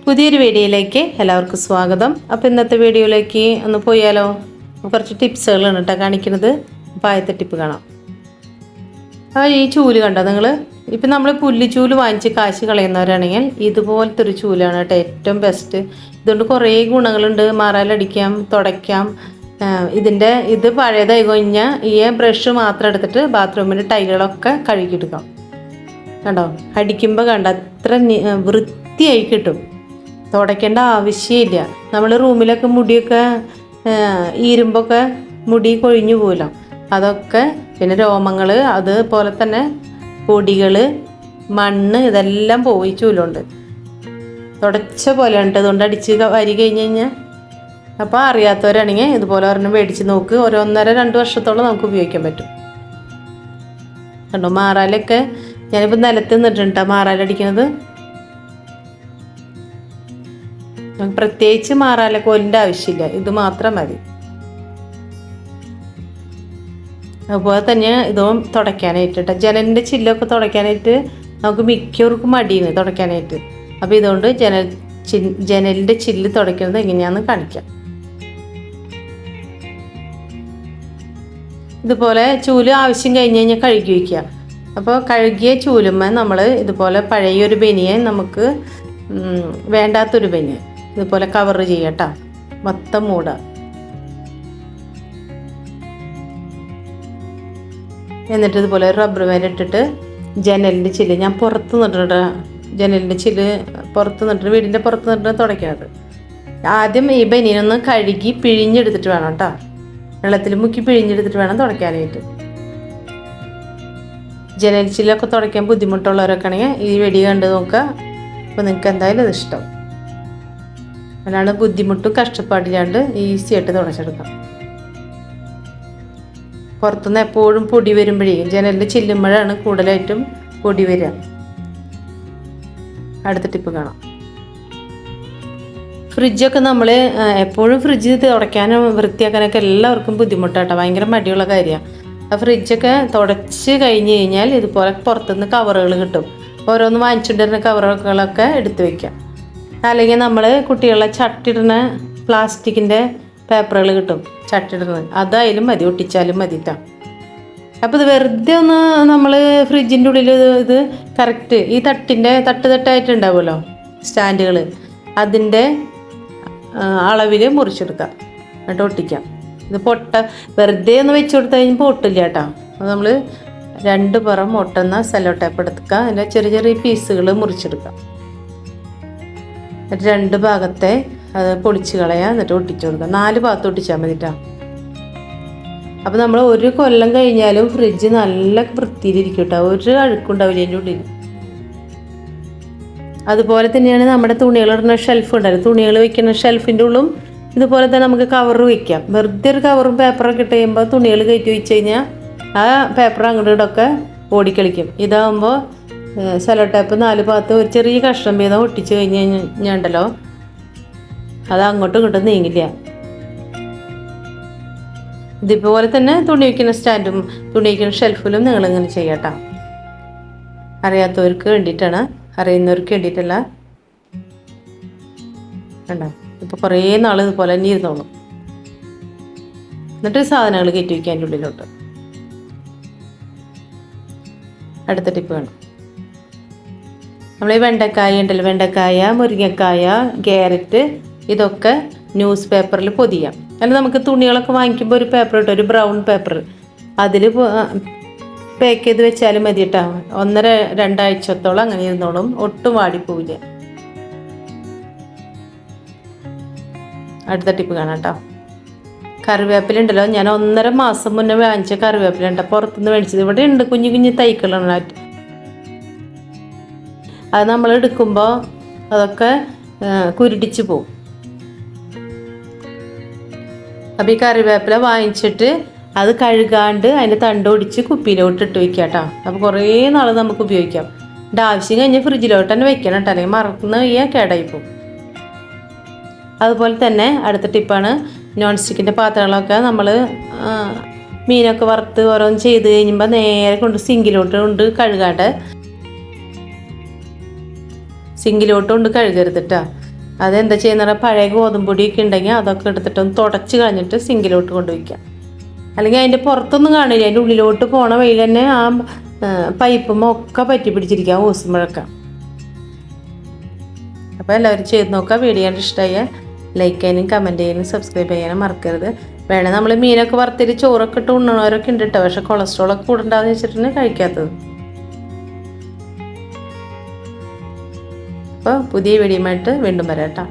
പുതിയൊരു വീഡിയോയിലേക്ക് എല്ലാവർക്കും സ്വാഗതം. അപ്പോൾ ഇന്നത്തെ വീഡിയോയിലേക്ക് ഒന്ന് പോയാലോ. കുറച്ച് ടിപ്സുകളാണ് കേട്ടോ കാണിക്കുന്നത്. അപ്പോൾ ആദ്യത്തെ ടിപ്പ് കാണാം. ഈ ചൂല് കണ്ടോ നിങ്ങൾ? ഇപ്പം നമ്മൾ പുല്ലിച്ചൂല് വാങ്ങിച്ച് കാശ് കളയുന്നവരാണെങ്കിൽ ഇതുപോലത്തെ ഒരു ചൂലാണ് കേട്ടോ ഏറ്റവും ബെസ്റ്റ്. ഇതുകൊണ്ട് കുറേ ഗുണങ്ങളുണ്ട്. മറലടിക്കാം, തുടയ്ക്കാം. ഇത് പഴയതായി കഴിഞ്ഞാൽ ഈ ബ്രഷ് മാത്രം എടുത്തിട്ട് ബാത്റൂമിൻ്റെ ടൈലുകളൊക്കെ കഴുകിയെടുക്കാം. കണ്ടോ, അടിക്കുമ്പോൾ കണ്ട അത്ര വൃത്തിയായി കിട്ടും. തുടയ്ക്കേണ്ട ആവശ്യമില്ല. നമ്മൾ റൂമിലൊക്കെ മുടിയൊക്കെ ഈരുമ്പൊക്കെ മുടി കൊഴിഞ്ഞു പോകലോ, അതൊക്കെ. പിന്നെ രോമങ്ങൾ, അതുപോലെ തന്നെ പൊടികൾ, മണ്ണ്, ഇതെല്ലാം പോയി ചൂലുണ്ട് തുടച്ച പോലെ ഉണ്ട്. അതുകൊണ്ട് അടിച്ച് വരി കഴിഞ്ഞ് കഴിഞ്ഞാൽ, അപ്പോൾ അറിയാത്തവരാണെങ്കിൽ ഇതുപോലെ ഒരെണ്ണം മേടിച്ച് നോക്ക്. 1.5-2 വർഷത്തോളം നമുക്ക് ഉപയോഗിക്കാൻ പറ്റും. കണ്ടോ, മാറാലൊക്കെ ഞാനിപ്പോൾ നിലത്ത് നിന്നിട്ടുണ്ട് മാറാലടിക്കുന്നത്. പ്രത്യേകിച്ച് മാറാലക്കോലിൻ്റെ ആവശ്യമില്ല, ഇത് മാത്രം മതി. അതുപോലെ തന്നെ ഇതും തുടയ്ക്കാനായിട്ട് ജനലിൻ്റെ ചില്ലൊക്കെ തുടയ്ക്കാനായിട്ട് നമുക്ക് മിക്കവർക്കും മടിയാണ് തുടയ്ക്കാനായിട്ട്. അപ്പോൾ ഇതുകൊണ്ട് ജനലിൻ്റെ ചില്ല് തുടയ്ക്കുന്നത് എങ്ങനെയാണെന്ന് കാണിക്കാം. ഇതുപോലെ ചൂല് ആവശ്യം കഴിഞ്ഞ് കഴിഞ്ഞാൽ കഴുകി വയ്ക്കുക. അപ്പോൾ കഴുകിയ ചൂലുമ്മ നമ്മൾ ഇതുപോലെ പഴയൊരു ബനിയൻ, നമുക്ക് വേണ്ടാത്തൊരു ബനിയൻ ഇതുപോലെ കവർ ചെയ്യട്ടോ, മൊത്തം മൂടുക. എന്നിട്ട് ഇതുപോലെ റബ്ബർ ബാൻഡ് ഇട്ടിട്ട് ജനലിൻ്റെ ചില്ല്, ഞാൻ പുറത്ത് നിന്നിട്ട് ജനലിൻ്റെ ചില്ല് പുറത്ത് നിന്നിട്ട് വീടിൻ്റെ പുറത്ത് നിന്നിട്ട് തുടയ്ക്കണത്. ആദ്യം ഈ ബനിയനൊന്ന് കഴുകി പിഴിഞ്ഞെടുത്തിട്ട് വേണം കേട്ടോ, വെള്ളത്തിൽ മുക്കി പിഴിഞ്ഞെടുത്തിട്ട് വേണം തുടയ്ക്കാനായിട്ട്. ജനൽ ചില്ലൊക്കെ തുടയ്ക്കാൻ ബുദ്ധിമുട്ടുള്ളവരൊക്കെ ആണെങ്കിൽ ഈ വെടി കണ്ട് നോക്കുക. അപ്പോൾ നിങ്ങൾക്ക് എന്തായാലും അത് ഇഷ്ടം. അതാണ് ബുദ്ധിമുട്ടും കഷ്ടപ്പാടില്ലാണ്ട് ഈസി ആയിട്ട് തുടച്ചെടുക്കാം. പുറത്തുനിന്ന് എപ്പോഴും പൊടി വരുമ്പോഴേ ജനലിൻ്റെ ചില്ലുമ്പോഴാണ് കൂടുതലായിട്ടും പൊടി വരിക. അടുത്ത ടിപ്പ് കാണാം. ഫ്രിഡ്ജൊക്കെ നമ്മൾ എപ്പോഴും ഫ്രിഡ്ജ് തുടയ്ക്കാനും വൃത്തിയാക്കാനൊക്കെ എല്ലാവർക്കും ബുദ്ധിമുട്ടാട്ടോ, ഭയങ്കര മടിയുള്ള കാര്യമാണ്. ആ ഫ്രിഡ്ജൊക്കെ തുടച്ച് കഴിഞ്ഞ് കഴിഞ്ഞാൽ ഇതുപോലെ പുറത്തുനിന്ന് കവറുകൾ കിട്ടും. ഓരോന്ന് വാങ്ങിച്ചിട്ടുള്ള കവറുകളൊക്കെ എടുത്ത് വയ്ക്കാം. അല്ലെങ്കിൽ നമ്മൾ കുട്ടികളെ ചട്ടിടുന്ന പ്ലാസ്റ്റിക്കിൻ്റെ പേപ്പറുകൾ കിട്ടും, ചട്ടിടുന്നത്, അതായാലും മതി, ഒട്ടിച്ചാലും മതിട്ടാ. അപ്പോൾ ഇത് വെറുതെ ഒന്ന് നമ്മൾ ഫ്രിഡ്ജിൻ്റെ ഉള്ളിൽ ഇത് കറക്റ്റ് ഈ തട്ടായിട്ടുണ്ടാവുമല്ലോ സ്റ്റാൻഡുകൾ, അതിൻ്റെ അളവിൽ മുറിച്ചെടുക്കാം, എന്നിട്ട് ഒട്ടിക്കാം. ഇത് വെറുതെ ഒന്ന് വെച്ച് കൊടുത്തു കഴിഞ്ഞാൽ പൊട്ടില്ല കേട്ടോ. അത് നമ്മൾ 2 പുറം ഒട്ടുന്ന സെല്ലോ ടേപ്പ് എടുക്കുക, അതിൻ്റെ ചെറിയ ചെറിയ പീസുകൾ മുറിച്ചെടുക്കാം. എന്നിട്ട് 2 ഭാഗത്തെ അത് പൊളിച്ച് കളയാം, എന്നിട്ട് ഒട്ടിച്ചു കൊടുക്കുക. 4 ഭാഗത്ത് ഒട്ടിച്ചാൽ മതിട്ടാ. അപ്പോൾ നമ്മൾ 1 കൊല്ലം കഴിഞ്ഞാലും ഫ്രിഡ്ജ് നല്ല വൃത്തിയിലിരിക്കും കേട്ടോ, ഒരു അഴുക്കുണ്ടാവില്ല അതിൻ്റെ ഉള്ളിൽ. അതുപോലെ തന്നെയാണ് നമ്മുടെ തുണികളിടുന്ന ഷെൽഫ് ഉണ്ടല്ലോ, തുണികൾ വയ്ക്കുന്ന ഷെൽഫിൻ്റെ ഉള്ളും ഇതുപോലെ തന്നെ നമുക്ക് കവർ വയ്ക്കാം. വെറുതെ ഒരു കവറും പേപ്പറൊക്കെ ഇട്ട് കഴിയുമ്പോൾ തുണികൾ കയറ്റി വെച്ച് കഴിഞ്ഞാൽ ആ പേപ്പർ അങ്ങോട്ടും ഇടൊക്കെ ഓടിക്കളിക്കും. ഇതാകുമ്പോൾ സെല്ലോ ടേപ്പ് 4 ഭാഗത്ത് ഒരു ചെറിയ കഷ്ണം വീതം ഒട്ടിച്ച് കഴിഞ്ഞ് കഴിഞ്ഞാണ്ടല്ലോ അത് അങ്ങോട്ടും ഇങ്ങോട്ടും നീങ്ങില്ല. ഇതുപോലെ തന്നെ തുണി വയ്ക്കുന്ന സ്റ്റാൻഡും തുണി വയ്ക്കുന്ന ഷെൽഫിലും നിങ്ങളിങ്ങനെ ചെയ്യാട്ടോ. അറിയാത്തവർക്ക് വേണ്ടിയിട്ടാണ്, അറിയുന്നവർക്ക് വേണ്ടിയിട്ടല്ല. കണ്ടോ, ഇപ്പോൾ കുറേ നാൾ ഇതുപോലെ തന്നെ ഇരുന്നോളും. എന്നിട്ട് സാധനങ്ങൾ കയറ്റി വയ്ക്കാൻ അതിൻ്റെ ഉള്ളിലോട്ട്. അടുത്ത ടിപ്പ് വേണം. നമ്മൾ ഈ വെണ്ടക്കായ ഉണ്ടല്ലോ, വെണ്ടക്കായ, മുരിങ്ങക്കായ, ക്യാരറ്റ്, ഇതൊക്കെ ന്യൂസ് പേപ്പറിൽ പൊതിയാം. അല്ല, നമുക്ക് തുണികളൊക്കെ വാങ്ങിക്കുമ്പോൾ ഒരു പേപ്പർ കിട്ടും, ഒരു ബ്രൗൺ പേപ്പർ, അതിൽ പാക്ക് ചെയ്ത് വെച്ചാലും മതി കേട്ടോ. 1-2 ആഴ്ചത്തോളം അങ്ങനെ ഇരുന്നോളും, ഒട്ടും വാടിപ്പോവില്ല. അടുത്ത ടിപ്പ് കാണാം കേട്ടോ. കറിവേപ്പില ഉണ്ടല്ലോ, ഞാൻ 1.5 മാസം മുന്നേ വാങ്ങിച്ച കറിവേപ്പില ഉണ്ട്, പുറത്തുനിന്ന് മേടിച്ചത്. ഇവിടെ ഉണ്ട് കുഞ്ഞു കുഞ്ഞു തൈക്കളാണ്. അത് നമ്മൾ എടുക്കുമ്പോൾ അതൊക്കെ കുരുടിച്ച് പോവും. അപ്പോൾ ഈ കറിവേപ്പില വാങ്ങിച്ചിട്ട് അത് കഴുകാണ്ട് അതിൻ്റെ തണ്ട് ഒടിച്ച് കുപ്പിയിലോട്ട് ഇട്ട് വയ്ക്കുക കേട്ടോ. അപ്പോൾ കുറേ നാൾ നമുക്ക് ഉപയോഗിക്കാം. എൻ്റെ ആവശ്യം കഴിഞ്ഞ് ഫ്രിഡ്ജിലോട്ട് തന്നെ വെക്കണം കേട്ടോ, അല്ലെങ്കിൽ മറക്കുന്ന കഴിഞ്ഞാൽ കേടായിപ്പോവും. അതുപോലെ തന്നെ അടുത്ത ടിപ്പാണ്, നോൺ സ്റ്റിക്കിൻ്റെ പാത്രങ്ങളൊക്കെ നമ്മൾ മീനൊക്കെ വറുത്ത് ഓരോന്ന് ചെയ്ത് കഴിയുമ്പോൾ നേരെ കൊണ്ട് സിങ്കിലോട്ട് കഴുകാണ്ട് സിങ്കിലോട്ട് കൊണ്ട് കഴുകരുത് കേട്ടോ. അതെന്താ ചെയ്യുന്ന പഴയ ഗോതമ്പൊടിയൊക്കെ ഉണ്ടെങ്കിൽ അതൊക്കെ എടുത്തിട്ടൊന്ന് തുടച്ച് കളഞ്ഞിട്ട് സിങ്കിലോട്ട് കൊണ്ടുവയ്ക്കാം. അല്ലെങ്കിൽ അതിൻ്റെ പുറത്തൊന്നും കാണില്ല, അതിൻ്റെ ഉള്ളിലോട്ട് പോണ വെയിൽ തന്നെ ആ പൈപ്പുമ്പോൾ ഒക്കെ പറ്റി പിടിച്ചിരിക്കുക ഓസുമ്പോഴൊക്കെ. അപ്പോൾ എല്ലാവരും ചെയ്ത് നോക്കുക. വീഡിയോ കണ്ട് ഇഷ്ടമായ ലൈക്ക് ചെയ്യാനും കമൻറ്റ് ചെയ്യാനും സബ്സ്ക്രൈബ് ചെയ്യാനും മറക്കരുത്. വേണേൽ നമ്മൾ മീനൊക്കെ വറുത്തിട്ട് ചോറൊക്കെ ഇട്ട് ഉണ്ണണവരൊക്കെ ഉണ്ട് കേട്ടോ, പക്ഷേ കൊളസ്ട്രോളൊക്കെ കൂടണ്ടാന്ന് വെച്ചിട്ടാണ് കഴിക്കാത്തത്. അപ്പോൾ പുതിയ വീഡിയോയുമായിട്ട് വീണ്ടും വരാം കേട്ടോ.